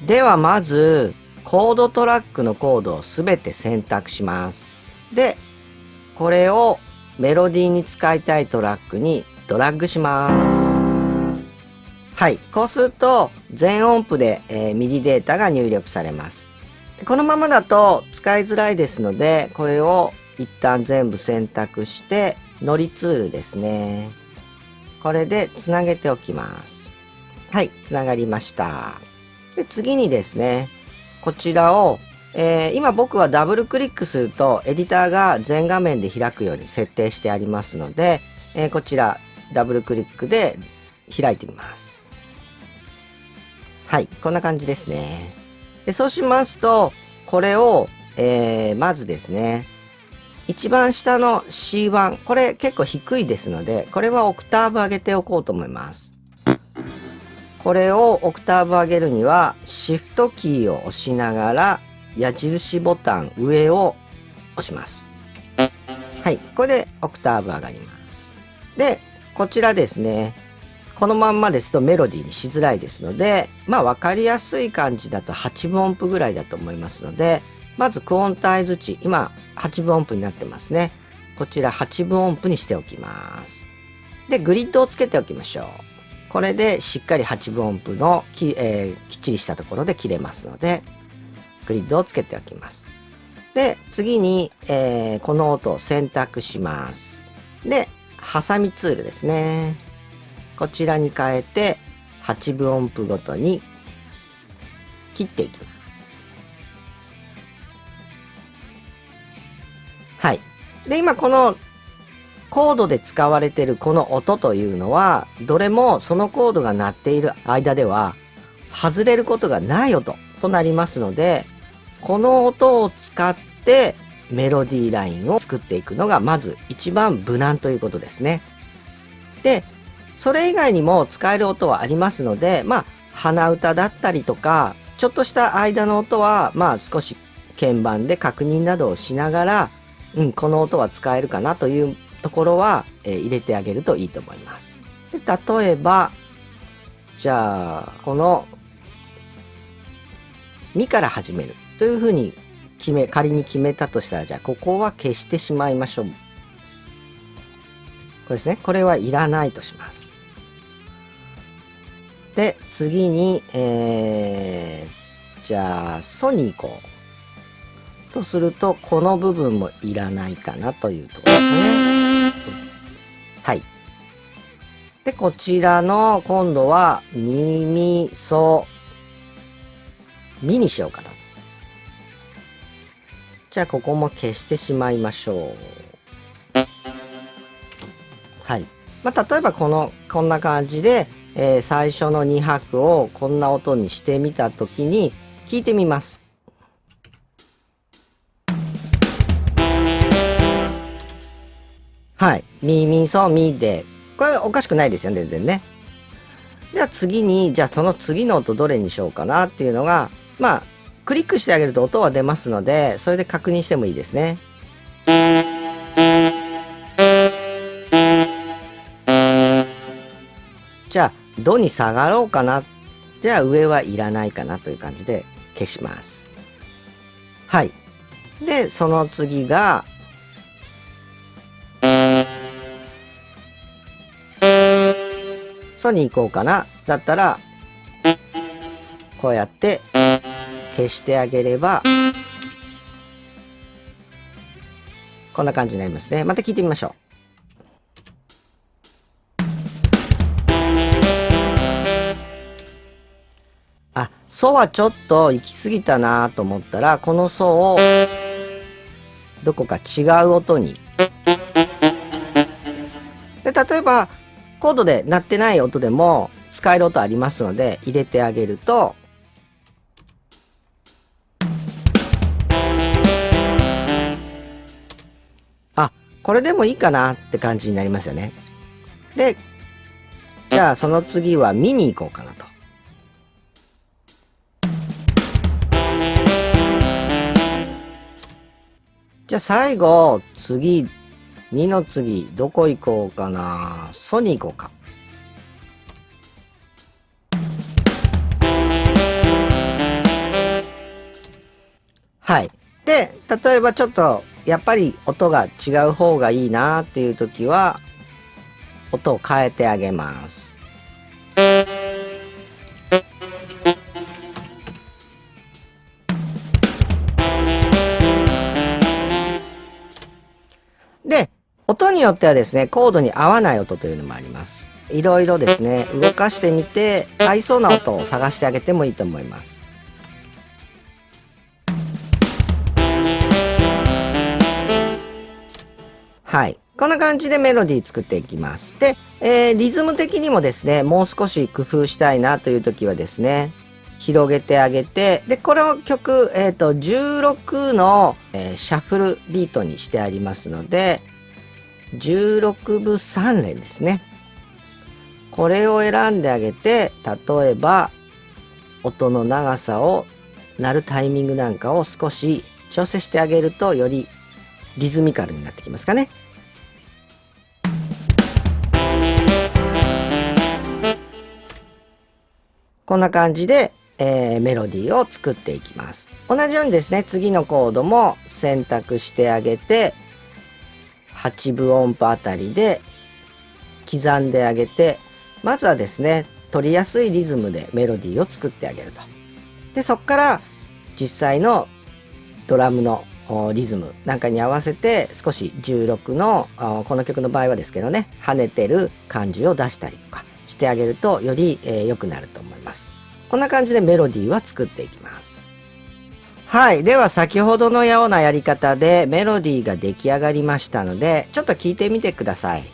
ではまず、コードトラックのコードをすべて選択します。で、これをメロディーに使いたいトラックにドラッグします。はい。こうすると、全音符で、MIDI データが入力されます。このままだと使いづらいですので、これを一旦全部選択して、ノリツールですね。これでつなげておきます。はい。つながりました。で、次にですね、こちらを、今僕はダブルクリックするとエディターが全画面で開くように設定してありますので、こちらダブルクリックで開いてみます。はい。こんな感じですね。で、そうしますと、これを、まずですね、一番下の C1、これ結構低いですので、これはオクターブ上げておこうと思います。これをオクターブ上げるには、シフトキーを押しながら、矢印ボタン上を押します。はい。これでオクターブ上がります。で、こちらですね、このまんまですとメロディーにしづらいですので、まあ分かりやすい感じだと8分音符ぐらいだと思いますので、まずクオンタイズ値、今8分音符になってますね。こちら8分音符にしておきます。で、グリッドをつけておきましょう。これでしっかり8分音符のきっちりしたところで切れますので、グリッドをつけておきます。で、次に、この音を選択します。で、ハサミツールですね。こちらに変えて、8分音符ごとに切っていきます。はい。で、今このコードで使われているこの音というのは、どれもそのコードが鳴っている間では、外れることがない音となりますので、この音を使ってメロディーラインを作っていくのが、まず一番無難ということですね。で、それ以外にも使える音はありますので、まあ、鼻歌だったりとか、ちょっとした間の音は、まあ少し鍵盤で確認などをしながら、この音は使えるかなというところは、入れてあげるといいと思います。で、例えば、じゃあ、この、ミから始めるというふうに仮に決めたとしたら、じゃあ、ここは消してしまいましょう。これですね。これはいらないとします。で、次に、じゃあ、ソに行こう。とすると、この部分もいらないかなというところですね。はい。で、こちらの、今度は、ミ、ソ、ミにしようかな。じゃあ、ここも消してしまいましょう。はい。まあ、例えばこんな感じで、最初の2拍をこんな音にしてみたときに聞いてみます。はい。ミ、ミ、ソ、ミで、これおかしくないですよね、全然ね。じゃあ次に、じゃあその次の音どれにしようかなっていうのが、まあ、クリックしてあげると音は出ますので、それで確認してもいいですね。じゃあ、ドに下がろうかな。じゃあ上はいらないかなという感じで消します。はい。で、その次が、ソに行こうかな。だったら、こうやって消してあげれば、こんな感じになりますね。また聞いてみましょう。あ、ソはちょっと行き過ぎたなと思ったら、このソをどこか違う音に。で、例えば、コードで鳴ってない音でも使える音ありますので、入れてあげると、あ、これでもいいかなって感じになりますよね。で、じゃあその次はミに行こうかなと。じゃあ最後、ミの次、どこ行こうかな。ソに行こうか。はい。で、例えばちょっと、やっぱり音が違う方がいいなっていう時は、音を変えてあげます。で、音によってはですね、コードに合わない音というのもあります。いろいろですね、動かしてみて、合いそうな音を探してあげてもいいと思います。はい。こんな感じでメロディー作っていきます。で、リズム的にもですね、もう少し工夫したいなという時はですね、広げてあげて、で、この曲、16の、シャッフルビートにしてありますので、16分3連ですね。これを選んであげて、例えば、音の長さを、鳴るタイミングなんかを少し調整してあげると、よりリズミカルになってきますかね。こんな感じで、メロディーを作っていきます。同じようにですね、次のコードも選択してあげて、8分音符あたりで刻んであげて、まずはですね、取りやすいリズムでメロディーを作ってあげると。で、そこから実際のドラムのリズムなんかに合わせて少し16のこの曲の場合はですけどね、跳ねてる感じを出したりとかしてあげるとより良くなると思います。こんな感じでメロディーは作っていきます。はい。では先ほどのようなやり方でメロディーが出来上がりましたので、ちょっと聞いてみてください。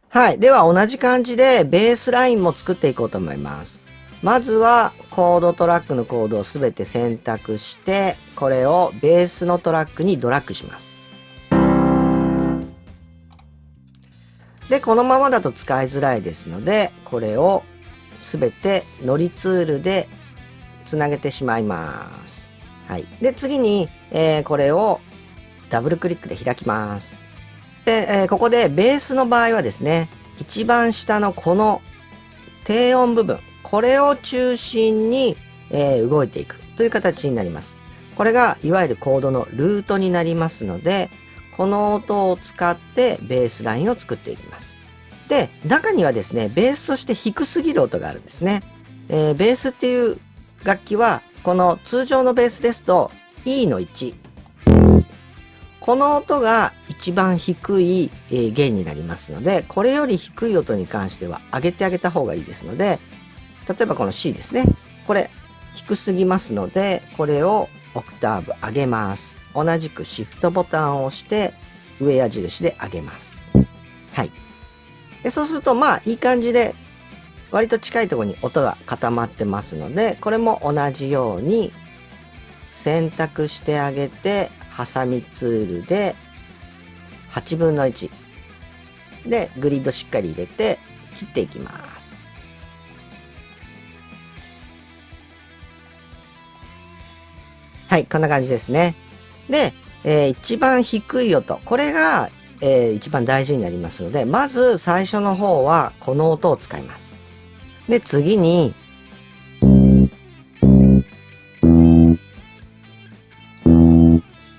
はい。では同じ感じでベースラインも作っていこうと思います。まずはコードトラックのコードをすべて選択して、これをベースのトラックにドラッグします。で、このままだと使いづらいですので、これをすべてノリツールでつなげてしまいます。はい。で、次に、これをダブルクリックで開きます。で、ここでベースの場合はですね、一番下のこの低音部分、これを中心に、動いていくという形になります。これがいわゆるコードのルートになりますので、この音を使ってベースラインを作っていきます。で、中にはですね、ベースとして低すぎる音があるんですね。ベースっていう楽器は、この通常のベースですと E の1。この音が一番低い弦になりますので、これより低い音に関しては上げてあげた方がいいですので、例えばこの C ですね。これ低すぎますので、これをオクターブ上げます。同じくシフトボタンを押して上矢印で上げます。はい。で、そうするとまあいい感じで割と近いところに音が固まってますので、これも同じように選択してあげて、ハサミツールで8分の1でグリッドしっかり入れて切っていきます。はい、こんな感じですね。で、一番低い音、これが、一番大事になりますので、まず最初の方はこの音を使います。で、次に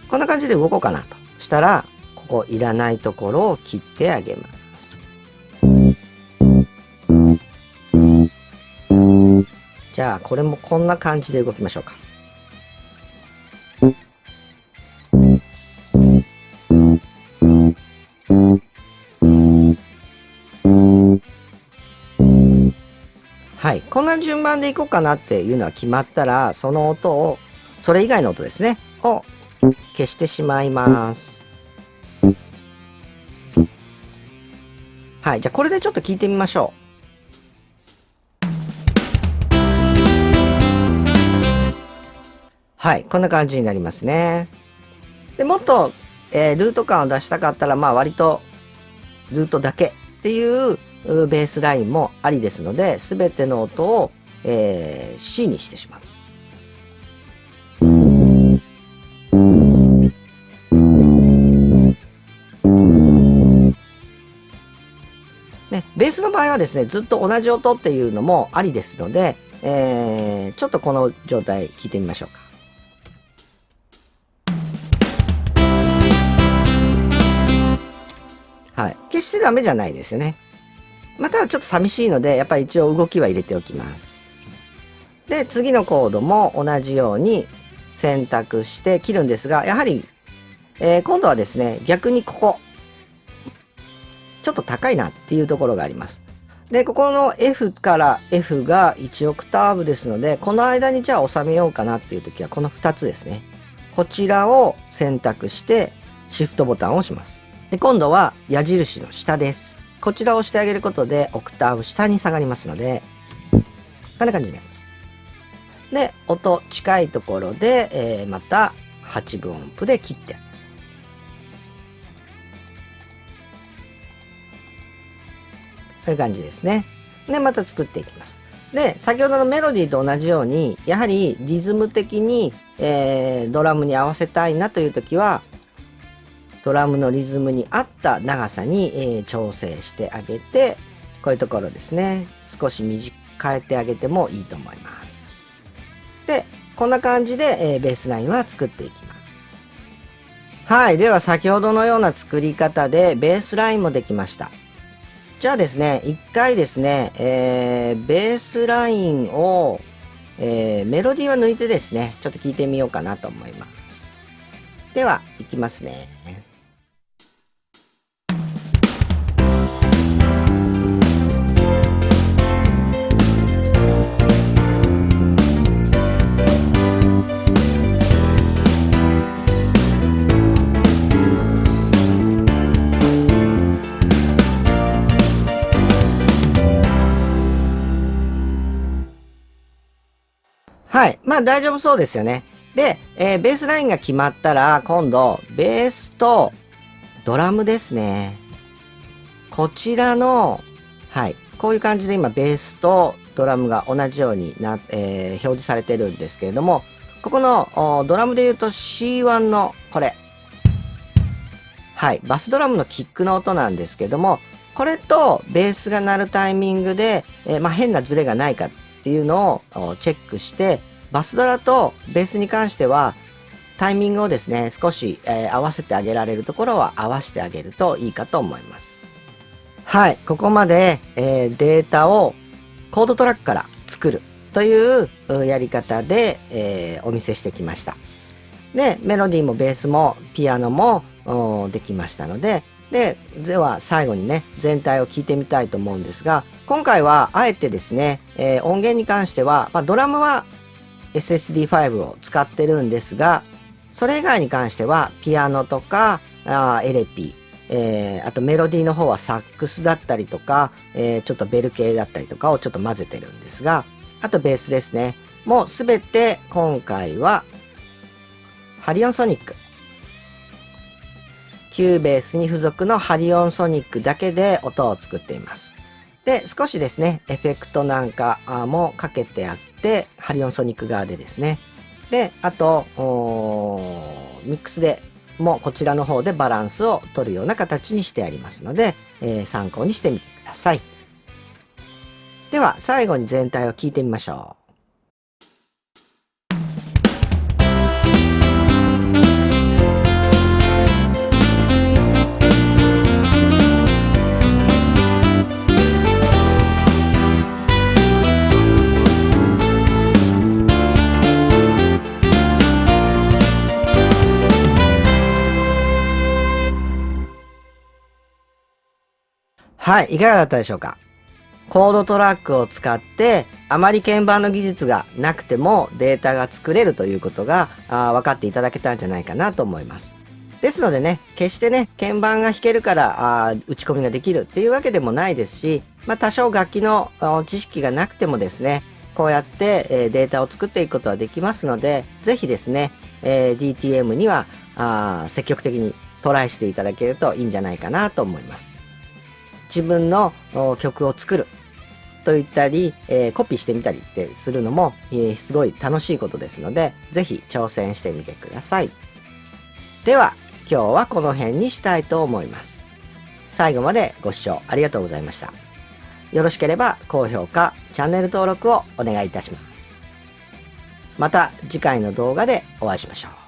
こんな感じで動こうかなとしたら、ここいらないところを切ってあげます。じゃあこれもこんな感じで動きましょうか。はい。こんな順番でいこうかなっていうのは決まったら、その音を、それ以外の音ですね、を消してしまいます。はい。じゃあこれでちょっと聞いてみましょう。はい。こんな感じになりますね。で、もっと、ルート感を出したかったら、まあ割とルートだけっていうベースラインもありですので、すべての音を、C にしてしまう。ね、ベースの場合はですね、ずっと同じ音っていうのもありですので、ちょっとこの状態聞いてみましょうか。はい。決してダメじゃないですよね。またはちょっと寂しいので、やっぱり一応動きは入れておきます。で、次のコードも同じように選択して切るんですが、やはり、今度はですね、逆にここ、ちょっと高いなっていうところがあります。で、ここの F から F が1オクターブですので、この間にじゃあ収めようかなっていう時はこの2つですね。こちらを選択してシフトボタンを押します。で、今度は矢印の下です。こちらを押してあげることでオクターブ下に下がりますので、こんな感じになります。で、音近いところで、また8分音符で切ってあげる。こういう感じですね。で、また作っていきます。で、先ほどのメロディーと同じように、やはりリズム的に、ドラムに合わせたいなというときは、ドラムのリズムに合った長さに、調整してあげて、こういうところですね。少し変えてあげてもいいと思います。で、こんな感じで、ベースラインは作っていきます。はい。では、先ほどのような作り方で、ベースラインもできました。じゃあですね、一回ですね、ベースラインを、メロディーは抜いてですね、ちょっと聞いてみようかなと思います。では、いきますね。はい。まあ大丈夫そうですよね。で、ベースラインが決まったら、今度、ベースとドラムですね。こちらの、はい。こういう感じで今、ベースとドラムが同じように表示されてるんですけれども、ここのドラムで言うと C1 のこれ。はい。バスドラムのキックの音なんですけども、これとベースが鳴るタイミングで、まあ、変なズレがないかっていうのをチェックして、バスドラとベースに関しては、タイミングをですね、少し、合わせてあげられるところは合わせてあげるといいかと思います。はい。ここまで、データをコードトラックから作るというやり方で、お見せしてきました。で、メロディーもベースもピアノもできましたので、では最後にね、全体を聞いてみたいと思うんですが、今回はあえてですね、音源に関しては、まあ、ドラムは SSD5 を使ってるんですが、それ以外に関してはピアノとかエレピ、あとメロディーの方はサックスだったりとか、ちょっとベル系だったりとかをちょっと混ぜてるんですが、あとベースですね。もうすべて今回はハリオンソニック。キューベースに付属のハリオンソニックだけで音を作っています。で、少しですね、エフェクトなんかもかけてあって、ハリオンソニック側でですね。で、あと、ミックスでもこちらの方でバランスを取るような形にしてありますので、参考にしてみてください。では、最後に全体を聞いてみましょう。はい、いかがだったでしょうか。コードトラックを使って、あまり鍵盤の技術がなくてもデータが作れるということが分かっていただけたんじゃないかなと思います。ですのでね、決してね、鍵盤が弾けるから打ち込みができるっていうわけでもないですし、まあ多少楽器の知識がなくてもですね、こうやってデータを作っていくことはできますので、ぜひですね、DTM には積極的にトライしていただけるといいんじゃないかなと思います。自分の曲を作るといったり、コピーしてみたりってするのも、すごい楽しいことですので、ぜひ挑戦してみてください。では、今日はこの辺にしたいと思います。最後までご視聴ありがとうございました。よろしければ高評価、チャンネル登録をお願いいたします。また次回の動画でお会いしましょう。